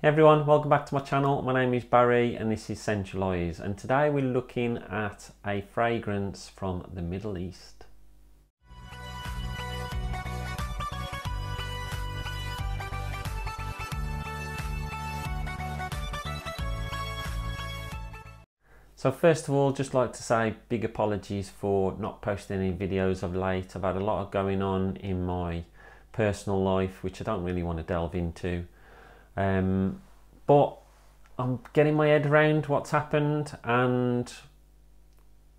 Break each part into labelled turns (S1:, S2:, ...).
S1: Hey everyone, welcome back to my channel. My name is Barry and this is Centralize, and today we're looking at a fragrance from the Middle East. So first of all, just like to say big apologies for not posting any videos of late. I've had a lot going on in my personal life which I don't really want to delve into. But I'm getting my head around what's happened and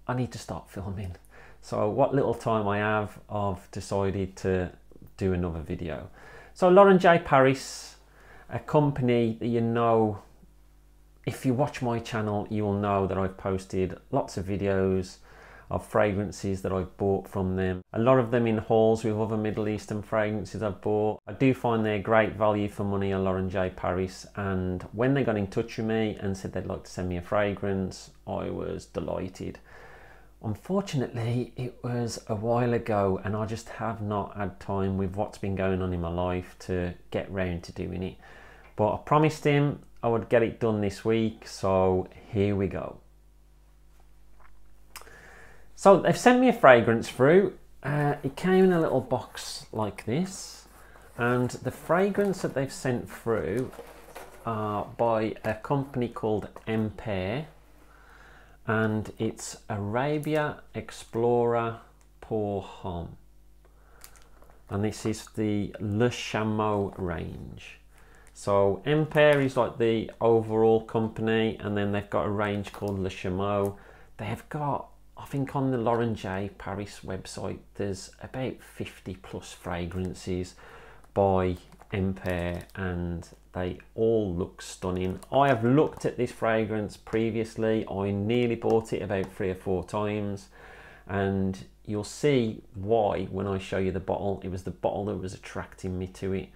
S1: I need to start filming. So what little time I have, I've decided to do another video. So Laurent J. Paris, a company that you know, if you watch my channel, you will know that I've posted lots of videos of fragrances that I've bought from them. A lot of them in hauls with other Middle Eastern fragrances I've bought. I do find they're great value for money on Laurent J. Paris, and when they got in touch with me and said they'd like to send me a fragrance, I was delighted. Unfortunately, it was a while ago and I just have not had time with what's been going on in my life to get round to doing it. But I promised him I would get it done this week, so here we go. So they've sent me a fragrance through. It came in a little box like this, and the fragrance that they've sent through are by a company called Emper, and it's Arabia Explorer Pour Homme, and this is the Le Chameau range. So Emper is like the overall company, and then they've got a range called Le Chameau. They've got, I think on the Laurent J. Paris website, there's about 50 plus fragrances by Emper and they all look stunning. I have looked at this fragrance previously. I nearly bought it about 3 or 4 times, and you'll see why when I show you the bottle. It was the bottle that was attracting me to it.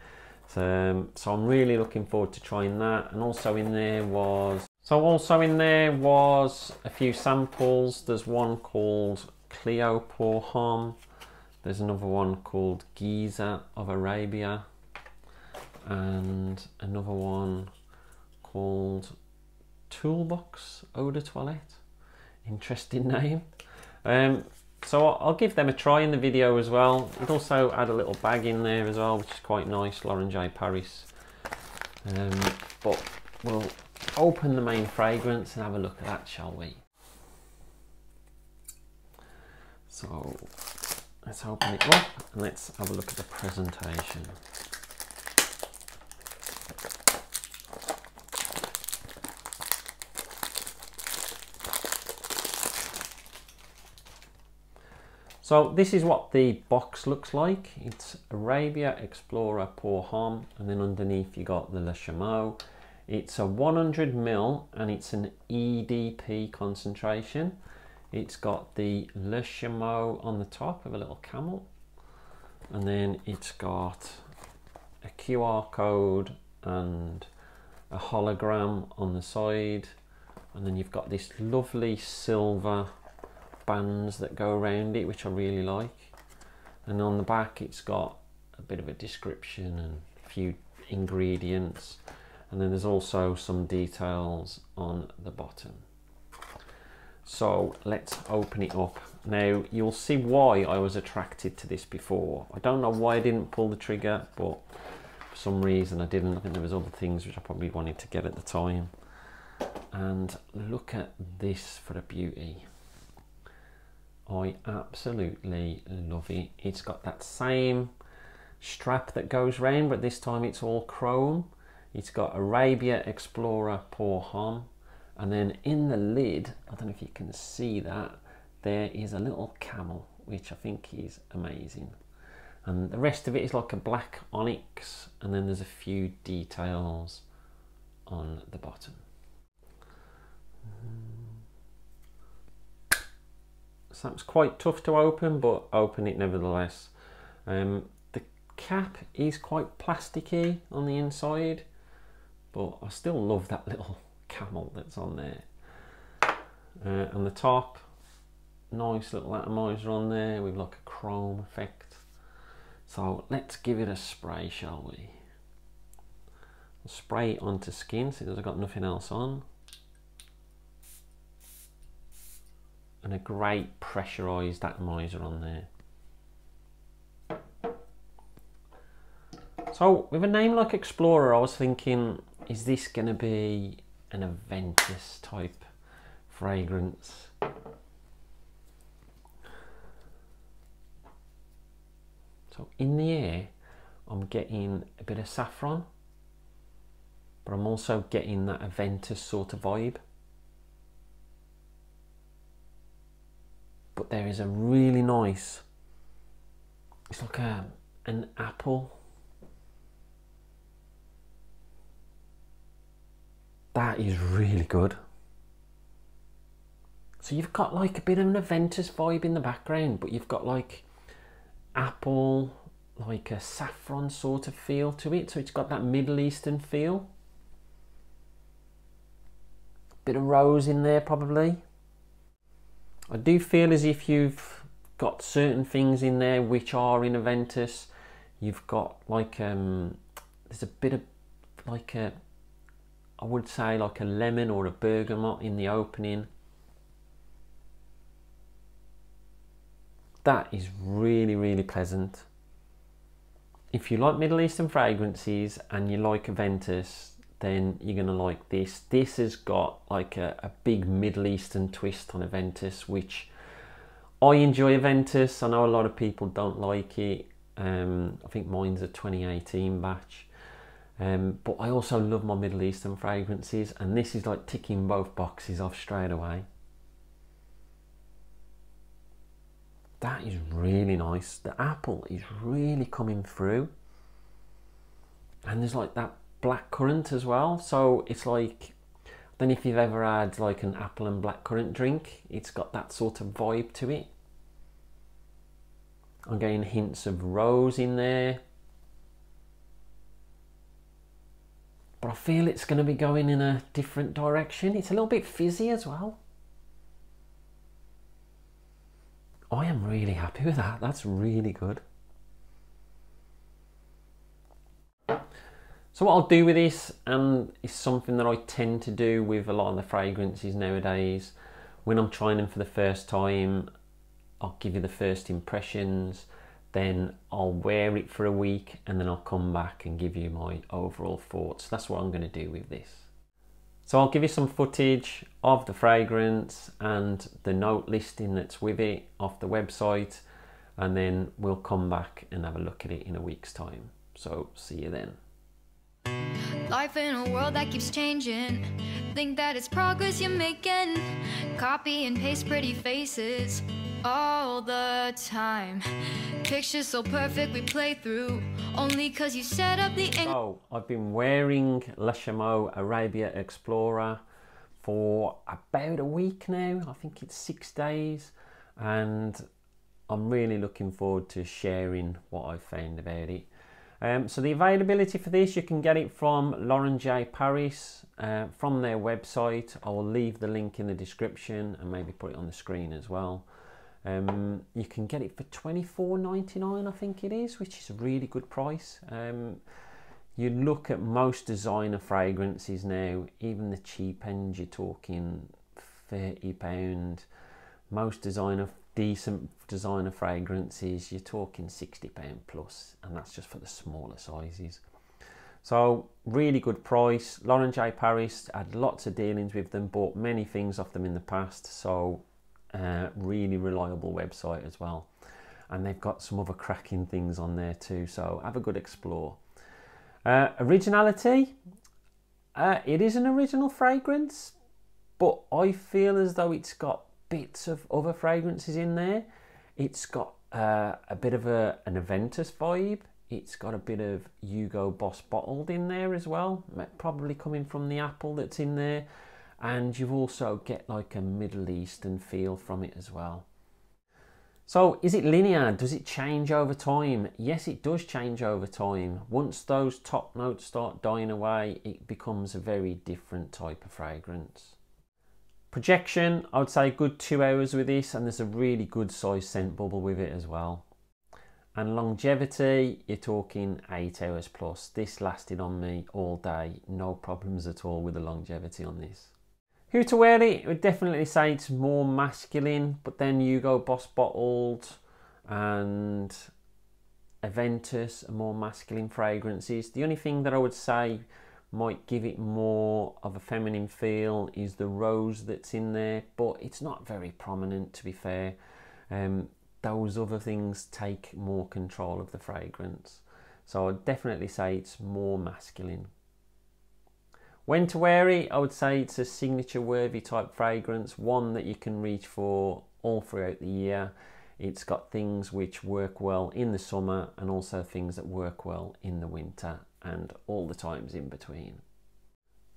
S1: So I'm really looking forward to trying that. And also in there was a few samples. There's one called Cleo Pour Homme. There's another one called Giza of Arabia, and another one called Toolbox Eau De Toilette. Interesting name. So I'll give them a try in the video as well. It also had a little bag in there as well, which is quite nice, Laurent J. Paris. But we'll open the main fragrance and have a look at that, shall we? So let's open it up and let's have a look at the presentation. So this is what the box looks like. It's Arabia Explorer Pour Homme, and then underneath you got the Le Chameau. It's a 100 ml and it's an EDP concentration. It's got the Le Chameau on the top of a little camel, and then it's got a QR code and a hologram on the side, and then you've got this lovely silver bands that go around it, which I really like. And on the back it's got a bit of a description and a few ingredients, and then there's also some details on the bottom. So let's open it up. Now you'll see why I was attracted to this before. I don't know why I didn't pull the trigger, but for some reason I didn't. I think there was other things which I probably wanted to get at the time. And look at this for a beauty. I absolutely love it. It's got that same strap that goes round, but this time it's all chrome. It's got Arabia Explorer Pour Homme, and then in the lid, I don't know if you can see that, there is a little camel, which I think is amazing. And the rest of it is like a black onyx, and then there's a few details on the bottom. So that's quite tough to open, but open it nevertheless. The cap is quite plasticky on the inside, but I still love that little camel that's on there. And the top, nice little atomizer on there with like a chrome effect. So let's give it a spray, shall we? Spray it onto skin so I've got nothing else on. And a great pressurised atomizer on there. So with a name like Explorer, I was thinking, is this going to be an Aventus type fragrance? So in the air, I'm getting a bit of saffron, but I'm also getting that Aventus sort of vibe. But there is a really nice, it's like an apple. That is really good. So you've got like a bit of an Aventus vibe in the background, but you've got like apple, like a saffron sort of feel to it. So it's got that Middle Eastern feel. Bit of rose in there probably. I do feel as if you've got certain things in there which are in Aventus. You've got like, there's a bit of like a, I would say like a lemon or a bergamot in the opening. That is really, really pleasant. If you like Middle Eastern fragrances and you like Aventus, then you're going to like this. This has got like a big Middle Eastern twist on Aventus, which I enjoy Aventus. I know a lot of people don't like it. I think mine's a 2018 batch. But I also love my Middle Eastern fragrances, and this is like ticking both boxes off straight away. That is really nice. The apple is really coming through. And there's like that blackcurrant as well. So it's like, I don't know if you've ever had like an apple and blackcurrant drink. It's got that sort of vibe to it. I'm getting hints of rose in there. But I feel it's going to be going in a different direction. It's a little bit fizzy as well. I am really happy with that. That's really good. So what I'll do with this, and it's something that I tend to do with a lot of the fragrances nowadays, when I'm trying them for the first time, I'll give you the first impressions, then I'll wear it for a week, and then I'll come back and give you my overall thoughts. That's what I'm going to do with this. So I'll give you some footage of the fragrance and the note listing that's with it off the website, and then we'll come back and have a look at it in a week's time. So see you then.
S2: Life in a world that keeps changing. Think that it's progress you're making. Copy and paste pretty faces all the time. Pictures so perfect we play through only cause you set up the ink.
S1: So I've been wearing Le Chameau Arabia Explorer for about a week now. I think it's 6 days, and I'm really looking forward to sharing what I've found about it. So the availability for this, you can get it from Laurent J. Paris from their website. I will leave the link in the description and maybe put it on the screen as well. You can get it for $24.99, I think it is, which is a really good price. You look at most designer fragrances now, even the cheap end, you're talking £30. Most decent designer fragrances, you're talking £60 plus, and that's just for the smaller sizes. So really good price. Laurent J. Paris, had lots of dealings with them, bought many things off them in the past, so really reliable website as well. And they've got some other cracking things on there too, so have a good explore. Originality, it is an original fragrance, but I feel as though it's got bits of other fragrances in there. It's got a bit of an Aventus vibe. It's got a bit of Hugo Boss bottled in there as well, probably coming from the apple that's in there. And you also get like a Middle Eastern feel from it as well. So is it linear? Does it change over time? Yes, it does change over time. Once those top notes start dying away, it becomes a very different type of fragrance. Projection, I would say a good 2 hours with this, and there's a really good size scent bubble with it as well. And longevity, you're talking 8 hours plus. This lasted on me all day, no problems at all with the longevity on this. Who to wear it? I would definitely say it's more masculine, but then Hugo Boss Bottled and Aventus are more masculine fragrances. The only thing that I would say might give it more of a feminine feel is the rose that's in there, but it's not very prominent, to be fair. Those other things take more control of the fragrance, so I'd definitely say it's more masculine. When to wear it, I would say it's a signature worthy type fragrance, one that you can reach for all throughout the year. It's got things which work well in the summer and also things that work well in the winter and all the times in between.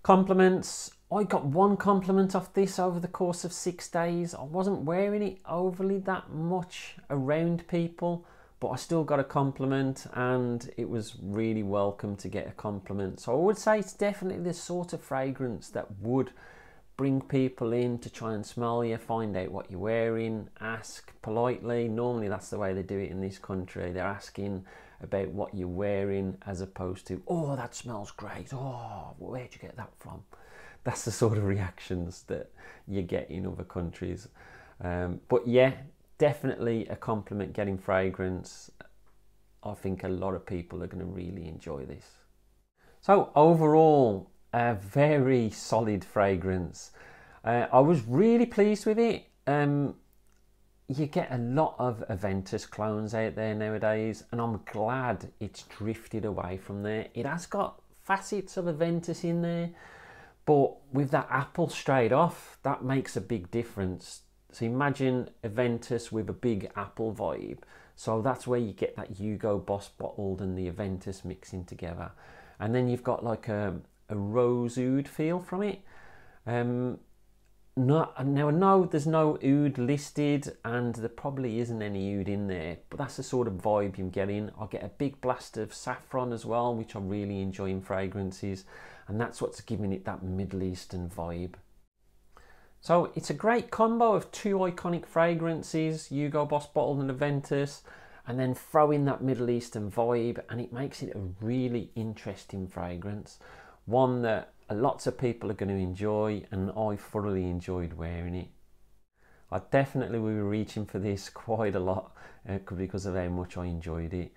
S1: Compliments. I got one compliment off this over the course of 6 days. I wasn't wearing it overly that much around people, but I still got a compliment, and it was really welcome to get a compliment. So I would say it's definitely the sort of fragrance that would bring people in to try and smell you, find out what you're wearing, ask politely. Normally that's the way they do it in this country. They're asking about what you're wearing as opposed to, oh, that smells great, oh, where'd you get that from? That's the sort of reactions that you get in other countries. But yeah, definitely a compliment getting fragrance. I think a lot of people are going to really enjoy this. So overall, a very solid fragrance. I was really pleased with it. You get a lot of Aventus clones out there nowadays, and I'm glad it's drifted away from there. It has got facets of Aventus in there, but with that apple straight off, that makes a big difference. So imagine Aventus with a big apple vibe. So that's where you get that Hugo Boss Bottled and the Aventus mixing together. And then you've got like a rose oud feel from it. Now I know there's no oud listed, and there probably isn't any oud in there, but that's the sort of vibe you're getting. I get a big blast of saffron as well, which I really enjoy in fragrances, and that's what's giving it that Middle Eastern vibe. So it's a great combo of two iconic fragrances, Hugo Boss Bottled and Aventus, and then throw in that Middle Eastern vibe, and it makes it a really interesting fragrance. One that lots of people are going to enjoy, and I thoroughly enjoyed wearing it. I definitely will be reaching for this quite a lot because of how much I enjoyed it.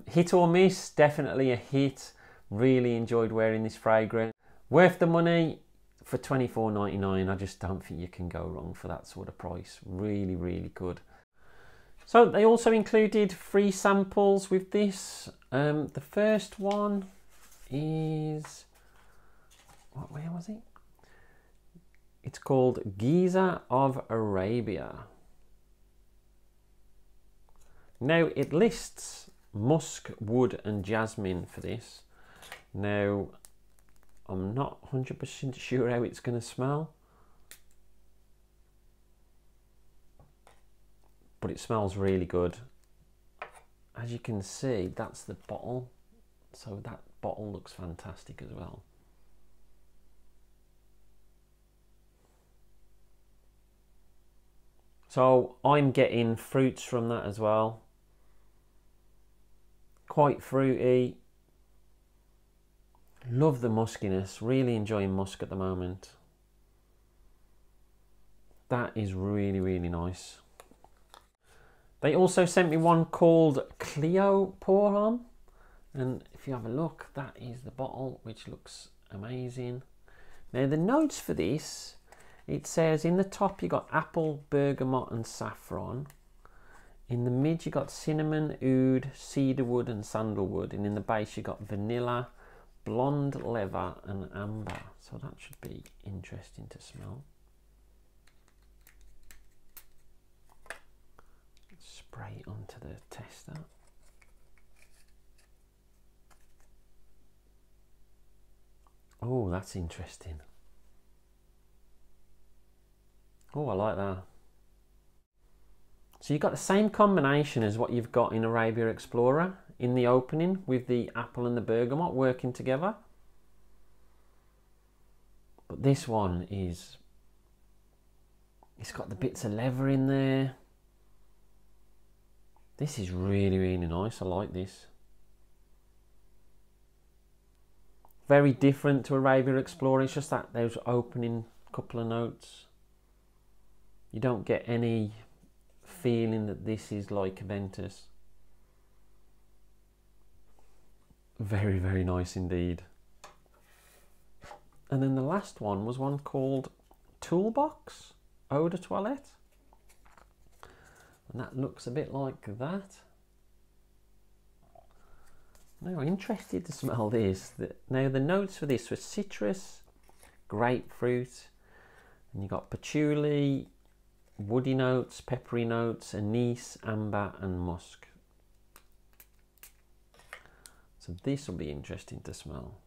S1: Hit or miss, definitely a hit. Really enjoyed wearing this fragrance. Worth the money for $24.99. I just don't think you can go wrong for that sort of price. Really, really good. So they also included free samples with this. The first one is, where was it? It's called Geyser of Arabia. Now it lists musk, wood and jasmine for this. Now I'm not 100% sure how it's going to smell, but it smells really good. As you can see, that's the bottle, so that bottle looks fantastic as well. So I'm getting fruits from that as well. Quite fruity. Love the muskiness. Really enjoying musk at the moment. That is really, really nice. They also sent me one called Cleo Pour On. And if you have a look, that is the bottle, which looks amazing. Now the notes for this, it says in the top you got apple, bergamot and saffron. In the mid you got cinnamon, oud, cedarwood and sandalwood. And in the base you got vanilla, blonde leather and amber. So that should be interesting to smell. Spray it onto the tester. Oh, that's interesting. Oh, I like that. So you've got the same combination as what you've got in Arabia Explorer in the opening, with the apple and the bergamot working together. But this one is, it's got the bits of leather in there. This is really, really nice. I like this. Very different to Arabia Explorer. It's just that those opening couple of notes. You don't get any feeling that this is like Ventus. Very, very nice indeed. And then the last one was one called Toolbox Eau De Toilette. And that looks a bit like that. Now, I'm interested to smell this. Now, the notes for this were citrus, grapefruit, and you got patchouli, woody notes, peppery notes, anise, amber, and musk. So this will be interesting to smell.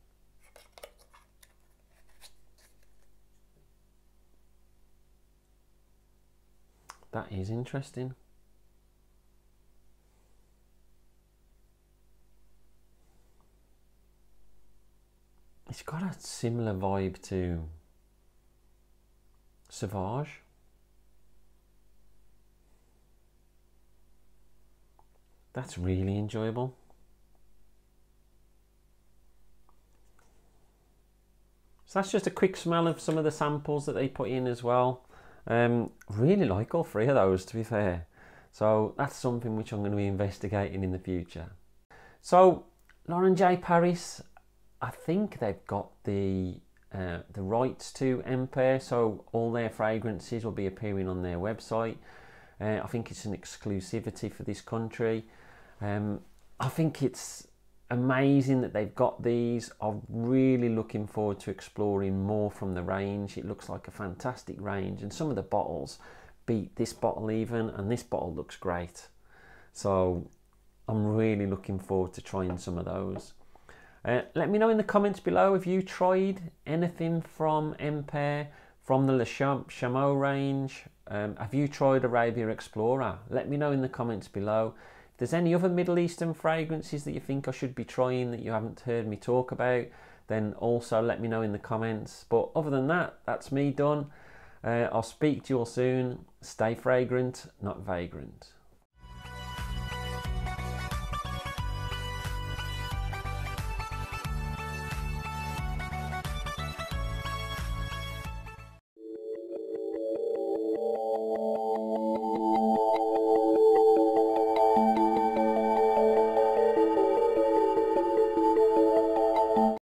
S1: That is interesting. It's got a similar vibe to Sauvage. That's really enjoyable. So that's just a quick smell of some of the samples that they put in as well. Really like all three of those, to be fair. So that's something which I'm going to be investigating in the future. So Lauren J. Paris, I think they've got the rights to Emper, so all their fragrances will be appearing on their website. I think it's an exclusivity for this country. I think it's amazing that they've got these. I'm really looking forward to exploring more from the range. It looks like a fantastic range, and some of the bottles beat this bottle even, and this bottle looks great. So I'm really looking forward to trying some of those. Let me know in the comments below if you tried anything from Emper, from the Chameau range. Have you tried Arabia Explorer? Let me know in the comments below. If there's any other Middle Eastern fragrances that you think I should be trying that you haven't heard me talk about, then also let me know in the comments. But other than that, that's me done. I'll speak to you all soon. Stay fragrant, not vagrant.